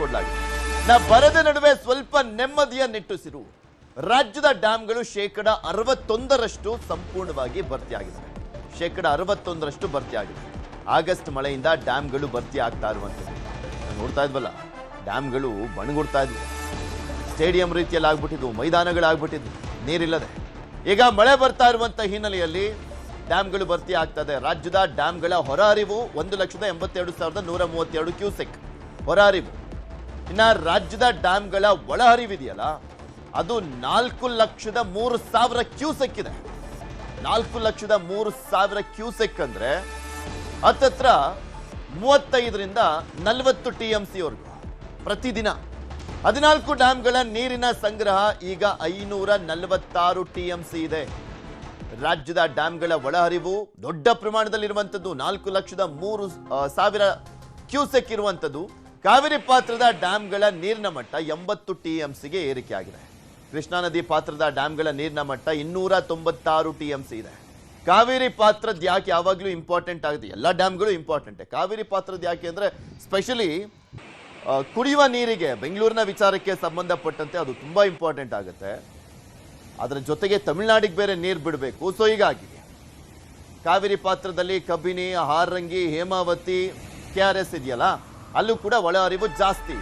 ಮಾಡಿಕೊಡಲಾಗಿದೆ. ಬರದ ನಡುವೆ ಸ್ವಲ್ಪ ನೆಮ್ಮದಿಯ ನಿಟ್ಟುಸಿರು. ರಾಜ್ಯದ ಡ್ಯಾಂಗಳು 61% ಸಂಪೂರ್ಣವಾಗಿ ಭರ್ತಿಯಾಗಿವೆ. 61% ಭರ್ತಿಯಾಗಿದೆ. ಆಗಸ್ಟ್ ಮಳೆಯಿಂದ ಡ್ಯಾಂಗಳು ಭರ್ತಿ ಆಗ್ತಾ ಇರುವಂಥದ್ದು ನೋಡ್ತಾ ಇದ್ವಲ್ಲ. ಡ್ಯಾಂಗಳು ಬಣಗುಡ್ತಾ ಇದ್ವು, ಸ್ಟೇಡಿಯಂ ರೀತಿಯಲ್ಲಿ ಆಗ್ಬಿಟ್ಟಿದ್ವು, ಮೈದಾನಗಳಾಗ್ಬಿಟ್ಟಿದ್ವು ನೀರಿಲ್ಲದೆ. ಈಗ ಮಳೆ ಬರ್ತಾ ಇರುವಂತ ಹಿನ್ನೆಲೆಯಲ್ಲಿ ಡ್ಯಾಂಗಳು ಭರ್ತಿ ಆಗ್ತದೆ. ರಾಜ್ಯದ ಡ್ಯಾಂಗಳ ಹೊರಹರಿವು 1,82,132 ಕ್ಯೂಸೆಕ್ ಹೊರಹರಿವು. ಇನ್ನ ರಾಜ್ಯದ ಡ್ಯಾಂಗಳ ಒಳಹರಿವಿದೆಯಲ್ಲ ಅದು 4,03,000 ಕ್ಯೂಸೆಕ್ ಇದೆ. 4,03,000 ಕ್ಯೂಸೆಕ್ ಅಂದ್ರೆ ಹತ್ತತ್ರ 35ರಿಂದ 40 TMC ವರೆಗೂ ಪ್ರತಿದಿನ. 14 ಡ್ಯಾಂಗಳ ನೀರಿನ ಸಂಗ್ರಹ ಈಗ 546 TMC ಇದೆ. ರಾಜ್ಯದ ಡ್ಯಾಂಗಳ ಒಳಹರಿವು ದೊಡ್ಡ ಪ್ರಮಾಣದಲ್ಲಿರುವಂಥದ್ದು 4,03,000 ಕ್ಯೂಸೆಕ್ ಇರುವಂಥದ್ದು. ಕಾವೇರಿ ಪಾತ್ರದ ಡ್ಯಾಂಗಳ ನೀರಿನ ಮಟ್ಟ 80 TMCಗೆ ಏರಿಕೆಯಾಗಿದೆ. ಕೃಷ್ಣಾ ನದಿ ಪಾತ್ರದ ಡ್ಯಾಂಗಳ ನೀರಿನ ಮಟ್ಟ 296 TMC ಇದೆ. ಕಾವೇರಿ ಪಾತ್ರದ ಯಾಕೆ ಯಾವಾಗಲೂ ಇಂಪಾರ್ಟೆಂಟ್ ಆಗುತ್ತೆ? ಎಲ್ಲ ಡ್ಯಾಮ್ಗಳು ಇಂಪಾರ್ಟೆಂಟೇ. ಕಾವೇರಿ ಪಾತ್ರದ ಯಾಕೆ ಅಂದರೆ ಸ್ಪೆಷಲಿ ಕುಡಿಯುವ ನೀರಿಗೆ ಬೆಂಗಳೂರಿನ ವಿಚಾರಕ್ಕೆ ಸಂಬಂಧಪಟ್ಟಂತೆ ಅದು ತುಂಬ ಇಂಪಾರ್ಟೆಂಟ್ ಆಗುತ್ತೆ. ಅದರ ಜೊತೆಗೆ ತಮಿಳುನಾಡಿಗೆ ಬೇರೆ ನೀರು ಬಿಡಬೇಕು. ಸೊ ಹೀಗಾಗಿ ಕಾವೇರಿ ಪಾತ್ರದಲ್ಲಿ ಕಬಿನಿ, ಹಾರಂಗಿ, ಹೇಮಾವತಿ, KRS ಇದೆಯಲ್ಲ ಅಲ್ಲೂ ಕೂಡ ಒಳಹರಿವು ಜಾಸ್ತಿ.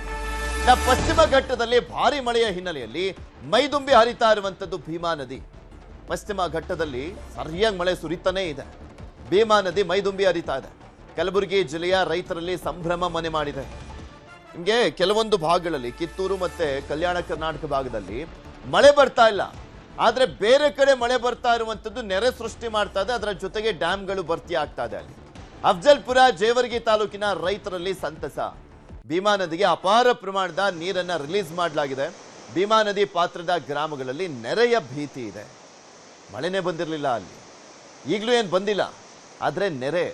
ಪಶ್ಚಿಮ ಘಟ್ಟದಲ್ಲಿ ಭಾರಿ ಮಳೆಯ ಹಿನ್ನೆಲೆಯಲ್ಲಿ ಮೈದುಂಬಿ ಹರಿತಾ ಇರುವಂಥದ್ದು ಭೀಮಾ ನದಿ. ಪಶ್ಚಿಮ ಘಟ್ಟದಲ್ಲಿ ಸರಿಯಾಗಿ ಮಳೆ ಸುರಿತಾನೇ ಇದೆ. ಭೀಮಾ ನದಿ ಮೈದುಂಬಿ ಹರಿತಾ ಇದೆ. ಕಲಬುರಗಿ ಜಿಲ್ಲೆಯ ರೈತರಲ್ಲಿ ಸಂಭ್ರಮ ಮನೆ ಮಾಡಿದೆ. ನಿಮಗೆ ಕೆಲವೊಂದು ಭಾಗಗಳಲ್ಲಿ, ಕಿತ್ತೂರು ಮತ್ತೆ ಕಲ್ಯಾಣ ಕರ್ನಾಟಕ ಭಾಗದಲ್ಲಿ ಮಳೆ ಬರ್ತಾ ಇಲ್ಲ, ಆದ್ರೆ ಬೇರೆ ಕಡೆ ಮಳೆ ಬರ್ತಾ ಇರುವಂತದ್ದು ನೆರೆ ಸೃಷ್ಟಿ ಮಾಡ್ತಾ ಇದೆ. ಅದರ ಜೊತೆಗೆ ಡ್ಯಾಂಗಳು ಭರ್ತಿ ಆಗ್ತಾ ಇದೆ. ಅಲ್ಲಿ ಅಫ್ಜಲ್ಪುರ, ಜೇವರ್ಗಿ ತಾಲೂಕಿನ ರೈತರಲ್ಲಿ ಸಂತಸ. ಭೀಮಾ ನದಿಗೆ ಅಪಾರ ಪ್ರಮಾಣದ ನೀರನ್ನ ರಿಲೀಸ್ ಮಾಡಲಾಗಿದೆ. ಭೀಮಾ ನದಿ ಪಾತ್ರದ ಗ್ರಾಮಗಳಲ್ಲಿ ನೆರೆಯ ಭೀತಿ ಇದೆ. ಮಳೆನೇ ಬಂದಿರಲಿಲ್ಲ ಅಲ್ಲಿ, ಈಗಲೂ ಏನು ಬಂದಿಲ್ಲ, ಆದರೆ ನೆರೆ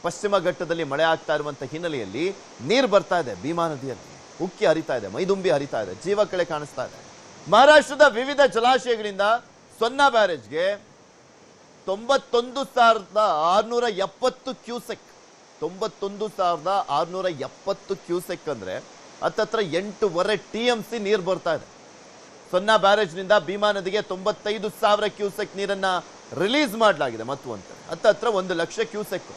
ಪಶ್ಚಿಮ ಘಟ್ಟದಲ್ಲಿ ಮಳೆ ಆಗ್ತಾ ಇರುವಂಥ ಹಿನ್ನೆಲೆಯಲ್ಲಿ ನೀರು ಬರ್ತಾ ಇದೆ. ಭೀಮಾ ನದಿಯಲ್ಲಿ ಉಕ್ಕಿ ಹರಿತಾ ಇದೆ, ಮೈದುಂಬಿ ಹರಿತಾ ಇದೆ, ಜೀವ ಕಳೆ ಕಾಣಿಸ್ತಾ ಇದೆ. ಮಹಾರಾಷ್ಟ್ರದ ವಿವಿಧ ಜಲಾಶಯಗಳಿಂದ ಸೊನ್ನಾ ಬ್ಯಾರೇಜ್ಗೆ 91,670 ಕ್ಯೂಸೆಕ್ 91,670 ಕ್ಯೂಸೆಕ್ ಅಂದ್ರೆ ಹತ್ತತ್ರ 8.5 TMC ನೀರು ಬರ್ತಾ ಇದೆ. ಸೊನ್ನಾ ಬ್ಯಾರೇಜ್ನಿಂದ ಭೀಮಾ ನದಿಗೆ 95,000 ಕ್ಯೂಸೆಕ್ ನೀರನ್ನ ರಿಲೀಸ್ ಮಾಡಲಾಗಿದೆ. ಮತ್ತು ಅಂತ ಹತ್ತತ್ರ 1,00,000 ಕ್ಯೂಸೆಕ್.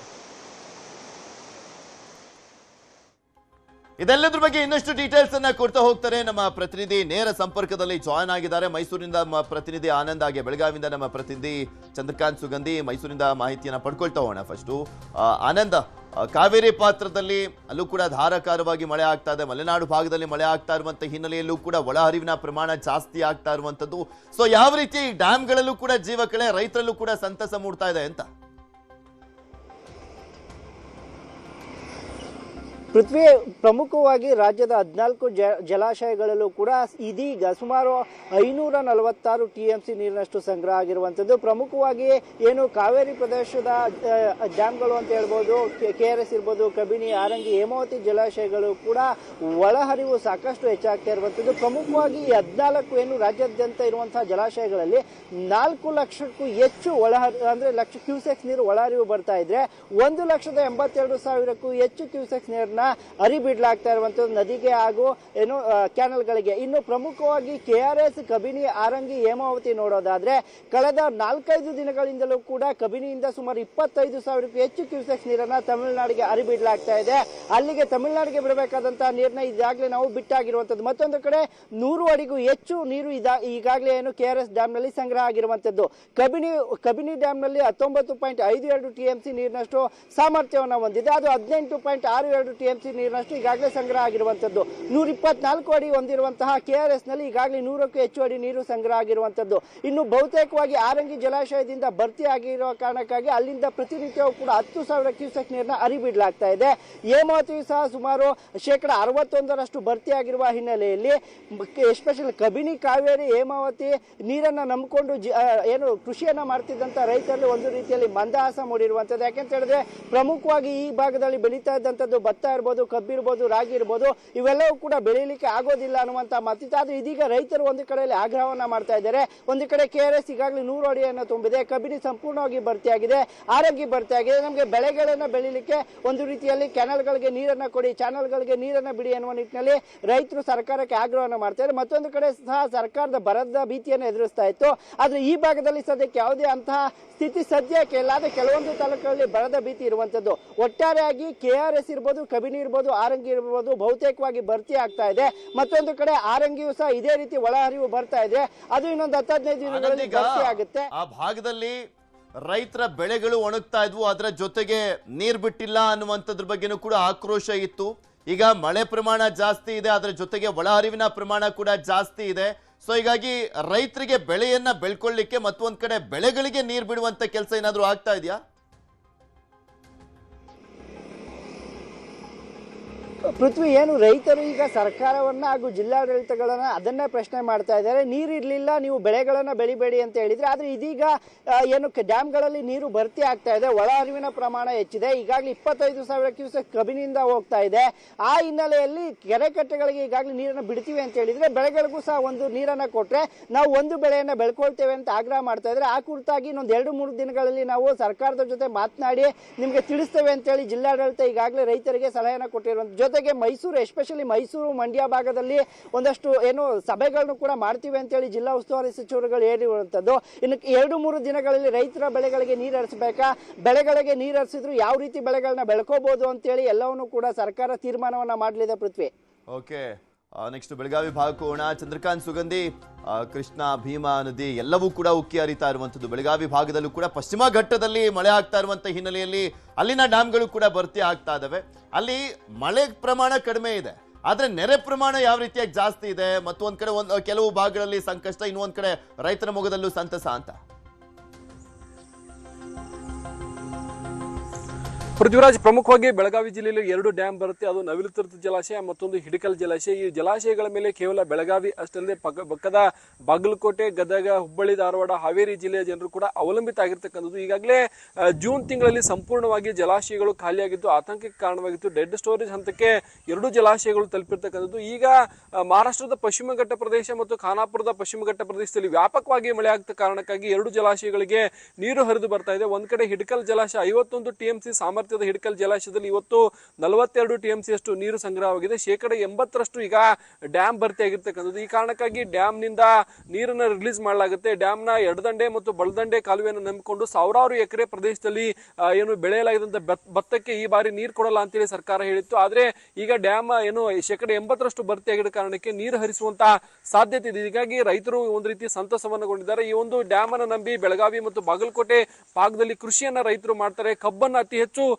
ಇದೆಲ್ಲದ್ರ ಬಗ್ಗೆ ಇನ್ನಷ್ಟು ಡೀಟೇಲ್ಸ್ ಅನ್ನ ಕೊಡ್ತಾ ಹೋಗ್ತಾರೆ ನಮ್ಮ ಪ್ರತಿನಿಧಿ. ನೇರ ಸಂಪರ್ಕದಲ್ಲಿ ಜಾಯ್ನ್ ಆಗಿದ್ದಾರೆ ಮೈಸೂರಿನಿಂದ ನಮ್ಮ ಪ್ರತಿನಿಧಿ ಆನಂದ್, ಹಾಗೆ ಬೆಳಗಾವಿಯಿಂದ ನಮ್ಮ ಪ್ರತಿನಿಧಿ ಚಂದ್ರಕಾಂತ್ ಸುಗಂಧಿ. ಮೈಸೂರಿಂದ ಮಾಹಿತಿಯನ್ನ ಪಡ್ಕೊಳ್ತಾ ಹೋಗೋಣ. ಫಸ್ಟು ಆನಂದ್, ಕಾವೇರಿ ಪಾತ್ರದಲ್ಲಿ ಅಲ್ಲೂ ಕೂಡ ಧಾರಾಕಾರವಾಗಿ ಮಳೆ ಆಗ್ತಾ ಇದೆ. ಮಲೆನಾಡು ಭಾಗದಲ್ಲಿ ಮಳೆ ಆಗ್ತಾ ಇರುವಂತ ಹಿನ್ನೆಲೆಯಲ್ಲೂ ಕೂಡ ಒಳಹರಿವಿನ ಪ್ರಮಾಣ ಜಾಸ್ತಿ ಆಗ್ತಾ ಇರುವಂತದ್ದು. ಸೊ ಯಾವ ರೀತಿ ಡ್ಯಾಮ್ಗಳಲ್ಲೂ ಕೂಡ ಜೀವ ಕಳೆ, ರೈತರಲ್ಲೂ ಕೂಡ ಸಂತಸ ಮೂಡ್ತಾ ಇದೆ ಅಂತ? ಪೃಥ್ವಿ, ಪ್ರಮುಖವಾಗಿ ರಾಜ್ಯದ 14 ಜಲಾಶಯಗಳಲ್ಲೂ ಕೂಡ ಇದೀಗ ಸುಮಾರು 546 TMC ನೀರಿನಷ್ಟು ಸಂಗ್ರಹ ಆಗಿರುವಂಥದ್ದು. ಪ್ರಮುಖವಾಗಿ ಏನು ಕಾವೇರಿ ಪ್ರದೇಶದ ಡ್ಯಾಮ್ಗಳು ಅಂತ ಹೇಳ್ಬೋದು, KRS ಇರ್ಬೋದು, ಕಬಿನಿ, ಹಾರಂಗಿ, ಹೇಮಾವತಿ ಜಲಾಶಯಗಳು ಕೂಡ ಒಳಹರಿವು ಸಾಕಷ್ಟು ಹೆಚ್ಚಾಗ್ತಾ ಇರುವಂಥದ್ದು. ಪ್ರಮುಖವಾಗಿ 14 ಏನು ರಾಜ್ಯಾದ್ಯಂತ ಇರುವಂತಹ ಜಲಾಶಯಗಳಲ್ಲಿ 4 ಲಕ್ಷಕ್ಕೂ ಹೆಚ್ಚು ಅಂದ್ರೆ ಲಕ್ಷ ಕ್ಯೂಸೆಕ್ಸ್ ನೀರು ಒಳಹರಿವು ಬರ್ತಾ ಇದ್ರೆ 1,82,000ಕ್ಕೂ ಹೆಚ್ಚು ಕ್ಯೂಸೆಕ್ಸ್ ನೀರನ್ನ ಹರಿಬಿಡ್ಲಾಗ್ತಾ ಇರುವಂತದ್ದು ನದಿಗೆ ಹಾಗೂ ಏನು ಕ್ಯಾನಲ್ಗಳಿಗೆ. ಇನ್ನು ಪ್ರಮುಖವಾಗಿ KRS, ಕಬಿನಿ, ಹಾರಂಗಿ, ಹೇಮಾವತಿ ನೋಡೋದಾದ್ರೆ ಕಳೆದ 4-5 ದಿನಗಳಿಂದಲೂ ಕೂಡ ಕಬಿನಿಯಿಂದ ಸುಮಾರು 25,000ಕ್ಕೂ ಹೆಚ್ಚು ಕ್ಯೂಸೆಕ್ಸ್ ನೀರನ್ನ ತಮಿಳುನಾಡಿಗೆ ಹರಿಬಿಡ್ಲಾಗ್ತಾ ಇದೆ. ಅಲ್ಲಿಗೆ ತಮಿಳುನಾಡಿಗೆ ಬಿಡಬೇಕಾದಂತಹ ನೀರನ್ನ ಈಗಾಗಲೇ ನಾವು ಬಿಟ್ಟಾಗಿರುವಂತದ್ದು. ಮತ್ತೊಂದು ಕಡೆ 100 ಅಡಿಗೂ ಹೆಚ್ಚು ನೀರು ಈಗಾಗಲೇ ಏನು KRS ಡ್ಯಾಮ್ ನಲ್ಲಿ ಸಂಗ್ರಹ ಆಗಿರುವಂತದ್ದು. ಕಬಿನಿ ಡ್ಯಾಮ್ ನಲ್ಲಿ 19.52 TMC ನೀರಿನಷ್ಟು ಸಾಮರ್ಥ್ಯವನ್ನು ಹೊಂದಿದೆ. ಅದು 18.62 TMC ನೀರಿನಷ್ಟು ಈಗಾಗಲೇ ಸಂಗ್ರಹ ಆಗಿರುವಂತದ್ದು. 124 ಅಡಿ ಹೊಂದಿರುವಂತಹ KRS ನಲ್ಲಿ ಈಗಾಗಲೇ 100ಕ್ಕೂ ಹೆಚ್ಚು ಅಡಿ ನೀರು ಸಂಗ್ರಹ ಆಗಿರುವಂತದ್ದು. ಇನ್ನು ಬಹುತೇಕವಾಗಿ ಹಾರಂಗಿ ಜಲಾಶಯದಿಂದ ಭರ್ತಿ ಆಗಿರುವ ಕಾರಣಕ್ಕಾಗಿ ಅಲ್ಲಿಂದ ಪ್ರತಿನಿತ್ಯವೂ ಕೂಡ 10,000 ಕ್ಯೂಸೆಕ್ ನೀರನ್ನ ಹರಿಬಿಡ್ಲಾಗ್ತಾ ಇದೆ. ಹೇಮಾವತಿ ಸಹ ಸುಮಾರು 61% ಭರ್ತಿಯಾಗಿರುವ ಹಿನ್ನೆಲೆಯಲ್ಲಿ ಎಸ್ಪೆಷಲಿ ಕಬಿನಿ, ಕಾವೇರಿ, ಹೇಮಾವತಿ ನೀರನ್ನ ನಂಬಿಕೊಂಡು ಏನು ಕೃಷಿಯನ್ನ ಮಾಡ್ತಿದ್ದಂತ ರೈತರಲ್ಲಿ ಒಂದು ರೀತಿಯಲ್ಲಿ ಮಂದಹಾಸ ಮೂಡಿರುವಂತದ್ದು. ಯಾಕೆಂತ ಹೇಳಿದ್ರೆ ಪ್ರಮುಖವಾಗಿ ಈ ಭಾಗದಲ್ಲಿ ಬೆಳೀತಾ ಇದ್ದಂಥದ್ದು ಭತ್ತ ಇರ್ಬೋದು, ಕಬ್ಬಿರ್ಬೋದು, ರಾಗಿ ಇರ್ಬೋದು, ಇವೆಲ್ಲವೂ ಕೂಡ ಬೆಳೀಲಿಕ್ಕೆ ಆಗೋದಿಲ್ಲ ಅನ್ನುವಂಥ ಮಾತಿತ್ತು. ಆದರೆ ಇದೀಗ ರೈತರು ಒಂದು ಕಡೆಯಲ್ಲಿ ಆಗ್ರಹವನ್ನ ಮಾಡ್ತಾ ಇದ್ದಾರೆ. ಒಂದು ಕಡೆ KRS ಈಗಾಗಲೇ 100 ಅಡಿಯನ್ನು ತುಂಬಿದೆ, ಕಬಿನಿ ಸಂಪೂರ್ಣವಾಗಿ ಭರ್ತಿಯಾಗಿದೆ, ಆರೋಗ್ಯ ಭರ್ತಿಯಾಗಿದೆ. ನಮಗೆ ಬೆಳೆಗಳನ್ನ ಬೆಳೀಲಿಕ್ಕೆ ಒಂದು ರೀತಿಯಲ್ಲಿ ಕೆನಲ್ಗಳಿಗೆ ನೀರನ್ನ ಕೊಡಿ, ಚಾನಲ್ಗಳಿಗೆ ನೀರನ್ನ ಬಿಡಿ ಅನ್ನುವ ನಿಟ್ಟಿನಲ್ಲಿ ರೈತರು ಸರ್ಕಾರಕ್ಕೆ ಆಗ್ರಹವನ್ನು ಮಾಡ್ತಾರೆ. ಮತ್ತೊಂದು ಕಡೆ ಸಹ ಸರ್ಕಾರದ ಬರದ ಭೀತಿಯನ್ನು ಎದುರಿಸ್ತಾ ಇತ್ತು. ಆದ್ರೆ ಈ ಭಾಗದಲ್ಲಿ ಸದ್ಯಕ್ಕೆ ಯಾವುದೇ ಅಂತಹ ಸ್ಥಿತಿ ಸದ್ಯಕ್ಕೆ ಇಲ್ಲ. ಆದರೆ ಕೆಲವೊಂದು ತಾಲೂಕುಗಳಲ್ಲಿ ಬರದ ಭೀತಿ ಇರುವಂತದ್ದು. ಒಟ್ಟಾರೆಯಾಗಿ KRS ಇರ್ಬೋದು, ಕಬಿನಿ ಇರ್ಬೋದು, ಆರಂಗಿ ಇರ್ಬೋದು ಬಹುತೇಕವಾಗಿ ಭರ್ತಿ ಆಗ್ತಾ ಇದೆ. ಮತ್ತೊಂದು ಕಡೆ ಆರಂಗಿಯೂ ಸಹ ಇದೇ ರೀತಿ ಒಳಹರಿವು ಬರ್ತಾ ಇದೆ. ಅದು ಇನ್ನೊಂದು 10-15 ದಿನಗಳಲ್ಲಿ ಭರ್ತಿ ಆಗುತ್ತೆ. ಆ ಭಾಗದಲ್ಲಿ ರೈತರ ಬೆಳೆಗಳು ಒಣಗ್ತಾ ಇದ್ವು, ಅದರ ಜೊತೆಗೆ ನೀರ್ ಬಿಟ್ಟಿಲ್ಲ ಅನ್ನುವಂಥದ್ರ ಬಗ್ಗೆನೂ ಕೂಡ ಆಕ್ರೋಶ ಇತ್ತು. ಈಗ ಮಳೆ ಪ್ರಮಾಣ ಜಾಸ್ತಿ ಇದೆ, ಅದರ ಜೊತೆಗೆ ಒಳಹರಿವಿನ ಪ್ರಮಾಣ ಕೂಡ ಜಾಸ್ತಿ ಇದೆ. ಸೊ ಹೀಗಾಗಿ ರೈತರಿಗೆ ಬೆಳೆಯನ್ನ ಬೆಳ್ಕೊಳ್ಳಿಕ್ಕೆ ಮತ್ತೊಂದ್ ಕಡೆ ಬೆಳೆಗಳಿಗೆ ನೀರು ಬಿಡುವಂತ ಕೆಲಸ ಏನಾದ್ರೂ ಆಗ್ತಾ ಇದೆಯಾ? ಪೃಥ್ವಿ, ಏನು ರೈತರು ಈಗ ಸರ್ಕಾರವನ್ನ ಹಾಗೂ ಜಿಲ್ಲಾಡಳಿತಗಳನ್ನ ಅದನ್ನೇ ಪ್ರಶ್ನೆ ಮಾಡ್ತಾ ಇದ್ದಾರೆ. ನೀರಿರ್ಲಿಲ್ಲ, ನೀವು ಬೆಳೆಗಳನ್ನ ಬೆಳಿಬೇಡಿ ಅಂತ ಹೇಳಿದ್ರೆ. ಆದ್ರೆ ಇದೀಗ ಏನು ಡ್ಯಾಮ್ಗಳಲ್ಲಿ ನೀರು ಭರ್ತಿ ಆಗ್ತಾ ಇದೆ, ಒಳಹರಿವಿನ ಪ್ರಮಾಣ ಹೆಚ್ಚಿದೆ. ಈಗಾಗಲೇ 25,000 ಕ್ಯೂಸೆಕ್ ಕಬಿನಿಂದ ಹೋಗ್ತಾ ಇದೆ. ಆ ಹಿನ್ನೆಲೆಯಲ್ಲಿ ಕೆರೆ ಕಟ್ಟೆಗಳಿಗೆ ಈಗಾಗಲೇ ನೀರನ್ನು ಬಿಡ್ತೀವಿ ಅಂತ ಹೇಳಿದ್ರೆ ಬೆಳೆಗಳಿಗೂ ಸಹ ಒಂದು ನೀರನ್ನ ಕೊಟ್ರೆ ನಾವು ಒಂದು ಬೆಳೆಯನ್ನ ಬೆಳ್ಕೊಳ್ತೇವೆ ಅಂತ ಆಗ್ರಹ ಮಾಡ್ತಾ ಇದ್ದಾರೆ. ಆ ಕುರಿತಾಗಿ ಇನ್ನೊಂದು 2-3 ದಿನಗಳಲ್ಲಿ ನಾವು ಸರ್ಕಾರದ ಜೊತೆ ಮಾತನಾಡಿ ನಿಮ್ಗೆ ತಿಳಿಸ್ತೇವೆ ಅಂತೇಳಿ ಜಿಲ್ಲಾಡಳಿತ ಈಗಾಗಲೇ ರೈತರಿಗೆ ಸಲಹೆಯನ್ನು ಕೊಟ್ಟಿರುವಂತ. ಜೊತೆಗೆ ಮೈಸೂರು, ಎಸ್ಪೆಷಲಿ ಮೈಸೂರು, ಮಂಡ್ಯ ಭಾಗದಲ್ಲಿ ಒಂದಷ್ಟು ಏನು ಸಭೆಗಳನ್ನು ಕೂಡ ಮಾಡ್ತೀವಿ ಅಂತೇಳಿ ಜಿಲ್ಲಾ ಉಸ್ತುವಾರಿ ಸಚಿವರುಗಳು ಹೇಳಿರುವಂತದ್ದು. ಇನ್ನು 2-3 ದಿನಗಳಲ್ಲಿ ರೈತರ ಬೆಳೆಗಳಿಗೆ ನೀರು ಹರಿಸಬೇಕಾ, ಬೆಳೆಗಳಿಗೆ ನೀರು ಹರಿಸಿದ್ರು ಯಾವ ರೀತಿ ಬೆಳೆಗಳನ್ನ ಬೆಳ್ಕೋಬಹುದು ಅಂತೇಳಿ ಎಲ್ಲವನ್ನೂ ಕೂಡ ಸರ್ಕಾರ ತೀರ್ಮಾನವನ್ನ ಮಾಡಲಿದೆ. ಪೃಥ್ವಿ, ಓಕೆ, ನೆಕ್ಸ್ಟ್ ಬೆಳಗಾವಿ ಭಾಗಕ್ಕೆ ಹೋಗೋಣ. ಚಂದ್ರಕಾಂತ್ ಸುಗಂಧಿ, ಕೃಷ್ಣಾ, ಭೀಮಾ ನದಿ ಎಲ್ಲವೂ ಕೂಡ ಉಕ್ಕಿ ಹರಿತಾ ಇರುವಂತದ್ದು. ಬೆಳಗಾವಿ ಭಾಗದಲ್ಲೂ ಕೂಡ ಪಶ್ಚಿಮ ಘಟ್ಟದಲ್ಲಿ ಮಳೆ ಆಗ್ತಾ ಇರುವಂತ ಹಿನ್ನೆಲೆಯಲ್ಲಿ ಅಲ್ಲಿನ ಡ್ಯಾಮ್ಗಳು ಕೂಡ ಭರ್ತಿ ಆಗ್ತಾ ಇದಾವೆ. ಅಲ್ಲಿ ಮಳೆ ಪ್ರಮಾಣ ಕಡಿಮೆ ಇದೆ, ಆದ್ರೆ ನೆರೆ ಪ್ರಮಾಣ ಯಾವ ರೀತಿಯಾಗಿ ಜಾಸ್ತಿ ಇದೆ. ಮತ್ತೊಂದ್ ಕಡೆ ಕೆಲವು ಭಾಗಗಳಲ್ಲಿ ಸಂಕಷ್ಟ, ಇನ್ನೊಂದ್ ಕಡೆ ರೈತರ ಮೊಗದಲ್ಲೂ ಸಂತಸ ಅಂತ. ಪೃಥ್ವಿರಾಜ್, ಪ್ರಮುಖವಾಗಿ ಬೆಳಗಾವಿ ಜಿಲ್ಲೆಯಲ್ಲಿ 2 ಡ್ಯಾಮ್ ಬರುತ್ತೆ. ಅದು ನವಿಲುತೀರ್ಥ ಜಲಾಶಯ, ಮತ್ತೊಂದು ಹಿಡಕಲ್ ಜಲಾಶಯ. ಈ ಜಲಾಶಯಗಳ ಮೇಲೆ ಕೇವಲ ಬೆಳಗಾವಿ ಅಷ್ಟಲ್ಲದೆ ಪಕ್ಕದ ಬಾಗಲಕೋಟೆ, ಗದಗ, ಹುಬ್ಬಳ್ಳಿ, ಧಾರವಾಡ, ಹಾವೇರಿ ಜಿಲ್ಲೆಯ ಜನರು ಕೂಡ ಅವಲಂಬಿತ ಆಗಿರ್ತಕ್ಕಂಥದ್ದು. ಈಗಾಗಲೇ ಜೂನ್ ತಿಂಗಳಲ್ಲಿ ಸಂಪೂರ್ಣವಾಗಿ ಜಲಾಶಯಗಳು ಖಾಲಿಯಾಗಿದ್ದು ಆತಂಕಕ್ಕೆ ಕಾರಣವಾಗಿತ್ತು. ಡೆಡ್ ಸ್ಟೋರೇಜ್ ಹಂತಕ್ಕೆ 2 ಜಲಾಶಯಗಳು ತಲುಪಿರ್ತಕ್ಕಂಥದ್ದು. ಈಗ ಮಹಾರಾಷ್ಟ್ರದ ಪಶ್ಚಿಮ ಘಟ್ಟ ಪ್ರದೇಶ ಮತ್ತು ಖಾನಾಪುರದ ಪಶ್ಚಿಮ ಘಟ್ಟ ಪ್ರದೇಶದಲ್ಲಿ ವ್ಯಾಪಕವಾಗಿ ಮಳೆ ಆಗ್ತ ಕಾರಣಕ್ಕಾಗಿ 2 ಜಲಾಶಯಗಳಿಗೆ ನೀರು ಹರಿದು ಬರ್ತಾ ಇದೆ. ಒಂದ್ ಕಡೆ ಹಿಡಕಲ್ ಜಲಾಶಯ 51 TMC ಸಾಮರ್ಥ್ಯದ ಹಿಡಕಲ್ ಜಲಾಶಯದಲ್ಲಿ ಇವತ್ತು 42 TMC ಅಷ್ಟು ನೀರು ಸಂಗ್ರಹವಾಗಿದೆ. 80% ಈಗ ಡ್ಯಾಮ್ ಭರ್ತಿ ಆಗಿರ್ತಕ್ಕಂಥದ್ದು. ಈ ಕಾರಣಕ್ಕಾಗಿ ಡ್ಯಾಮ್ ನಿಂದ ನೀರನ್ನ ರಿಲೀಸ್ ಮಾಡಲಾಗುತ್ತೆ. ಡ್ಯಾಮ್ ನ ಎಡದಂಡೆ ಮತ್ತು ಬಲದಂಡೆ ಕಾಲುವೆಯನ್ನು ನಂಬಿಕೊಂಡು ಸಾವಿರಾರು ಎಕರೆ ಪ್ರದೇಶದಲ್ಲಿ ಏನು ಬೆಳೆಯಲಾಗಿದ್ದಂತ ಭತ್ತಕ್ಕೆ ಈ ಬಾರಿ ನೀರು ಕೊಡಲ್ಲ ಅಂತೇಳಿ ಸರ್ಕಾರ ಹೇಳಿತ್ತು. ಆದ್ರೆ ಈಗ ಡ್ಯಾಮ್ ಏನು 80% ಭರ್ತಿ ಆಗಿದ್ದ ಕಾರಣಕ್ಕೆ ನೀರು ಹರಿಸುವಂತ ಸಾಧ್ಯತೆ ಇದೆ. ಹೀಗಾಗಿ ರೈತರು ಒಂದು ರೀತಿ ಸಂತಸವನ್ನಗೊಂಡಿದ್ದಾರೆ. ಈ ಒಂದು ಡ್ಯಾಮ್ ಅನ್ನು ನಂಬಿ ಬೆಳಗಾವಿ ಮತ್ತು ಬಾಗಲಕೋಟೆ ಭಾಗದಲ್ಲಿ ಕೃಷಿಯನ್ನ ರೈತರು ಮಾಡ್ತಾರೆ. ಕಬ್ಬನ್ನ ಅತಿ ಹೆಚ್ಚು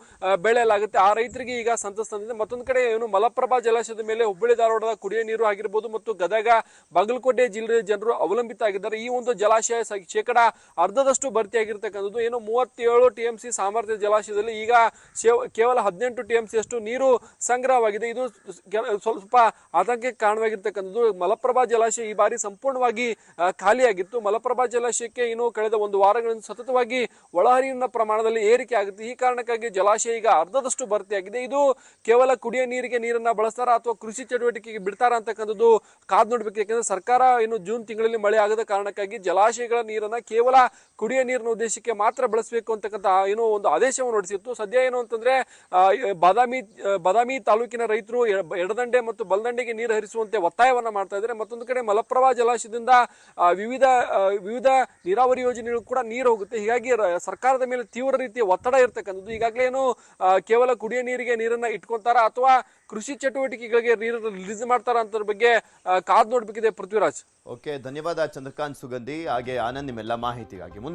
ಬೆಳೆಯಲಾಗುತ್ತೆ. ಆ ರೈತರಿಗೆ ಈಗ ಸಂತಸ ತಂದಿದೆ. ಮತ್ತೊಂದು ಕಡೆ ಏನು ಮಲಪ್ರಭಾ ಜಲಾಶಯದ ಮೇಲೆ ಹುಬ್ಬಳ್ಳಿ ಧಾರವಾಡದ ಕುಡಿಯುವ ನೀರು ಆಗಿರ್ಬೋದು ಮತ್ತು ಗದಗ, ಬಾಗಲಕೋಟೆ ಜಿಲ್ಲೆಯ ಜನರು ಅವಲಂಬಿತ ಆಗಿದ್ದಾರೆ. ಈ ಒಂದು ಜಲಾಶಯ 10% ಭರ್ತಿಯಾಗಿರ್ತಕ್ಕಂಥದ್ದು. ಏನು 37 TMC ಸಾಮರ್ಥ್ಯ ಜಲಾಶಯದಲ್ಲಿ ಈಗ ಕೇವಲ 18 TMC ಅಷ್ಟು ನೀರು ಸಂಗ್ರಹವಾಗಿದೆ. ಇದು ಸ್ವಲ್ಪ ಆತಂಕಕ್ಕೆ ಕಾರಣವಾಗಿರ್ತಕ್ಕಂಥದ್ದು. ಮಲಪ್ರಭಾ ಜಲಾಶಯ ಈ ಬಾರಿ ಸಂಪೂರ್ಣವಾಗಿ ಖಾಲಿಯಾಗಿತ್ತು. ಮಲಪ್ರಭಾ ಜಲಾಶಯಕ್ಕೆ ಇನ್ನು ಕಳೆದ 1 ವಾರಗಳಿಂದ ಸತತವಾಗಿ ಒಳಹರಿವಿನ ಪ್ರಮಾಣದಲ್ಲಿ ಏರಿಕೆ ಆಗುತ್ತೆ. ಈ ಕಾರಣಕ್ಕಾಗಿ ಜಲಾಶಯ ಈಗ 10% ಭರ್ತಿಯಾಗಿದೆ. ಇದು ಕೇವಲ ಕುಡಿಯ ನೀರಿಗೆ ನೀರನ್ನ ಬಳಸ್ತಾರ ಅಥವಾ ಕೃಷಿ ಚಟುವಟಿಕೆಗೆ ಬಿಡ್ತಾರ ಅಂತಕ್ಕಂಥದ್ದು ಕಾದ್ ನೋಡ್ಬೇಕು. ಯಾಕಂದ್ರೆ ಸರ್ಕಾರ ಇನ್ನು ಜೂನ್ ತಿಂಗಳಲ್ಲಿ ಮಳೆ ಆಗದ ಕಾರಣಕ್ಕಾಗಿ ಜಲಾಶಯಗಳ ನೀರನ್ನ ಕೇವಲ ಕುಡಿಯ ನೀರಿನ ಉದ್ದೇಶಕ್ಕೆ ಮಾತ್ರ ಬಳಸಬೇಕು ಅಂತಕ್ಕಂಥ ಏನೋ ಒಂದು ಆದೇಶವನ್ನು ಹೊರಡಿಸಿತ್ತು. ಸದ್ಯ ಏನು ಅಂತಂದ್ರೆ ಬಾದಾಮಿ ತಾಲೂಕಿನ ರೈತರು ಎಡದಂಡೆ ಮತ್ತು ಬಲದಂಡೆಗೆ ನೀರು ಹರಿಸುವಂತೆ ಒತ್ತಾಯವನ್ನ ಮಾಡ್ತಾ ಇದ್ದಾರೆ. ಮತ್ತೊಂದು ಕಡೆ ಮಲಪ್ರಭಾ ಜಲಾಶಯದಿಂದ ವಿವಿಧ ನೀರಾವರಿ ಯೋಜನೆಗಳು ಕೂಡ ನೀರು ಹೋಗುತ್ತೆ. ಹೀಗಾಗಿ ಸರ್ಕಾರದ ಮೇಲೆ ತೀವ್ರ ರೀತಿಯ ಒತ್ತಡ ಇರ್ತಕ್ಕಂಥದ್ದು. ಈಗಾಗಲೇ ಏನು ಕೇವಲ ಕುಡಿಯ ನೀರಿಗೆ ನೀರನ್ನ ಇಟ್ಕೊಂತಾರ ಅಥವಾ ಕೃಷಿ ಚಟುವಟಿಕೆಗಳಿಗೆ ನೀರನ್ನು ರಿಲೀಸ್ ಮಾಡ್ತಾರ ಅಂತ ಬಗ್ಗೆ ಕಾದ್ ನೋಡ್ಬೇಕಿದೆ. ಪೃಥ್ವಿರಾಜ್, ಓಕೆ, ಧನ್ಯವಾದ ಚಂದ್ರಕಾಂತ್ ಸುಗಂಧಿ. ಹಾಗೆ ಆನಂದ್, ನಿಮ್ಮೆಲ್ಲ ಮಾಹಿತಿಗಾಗಿ. ಮುಂದೆ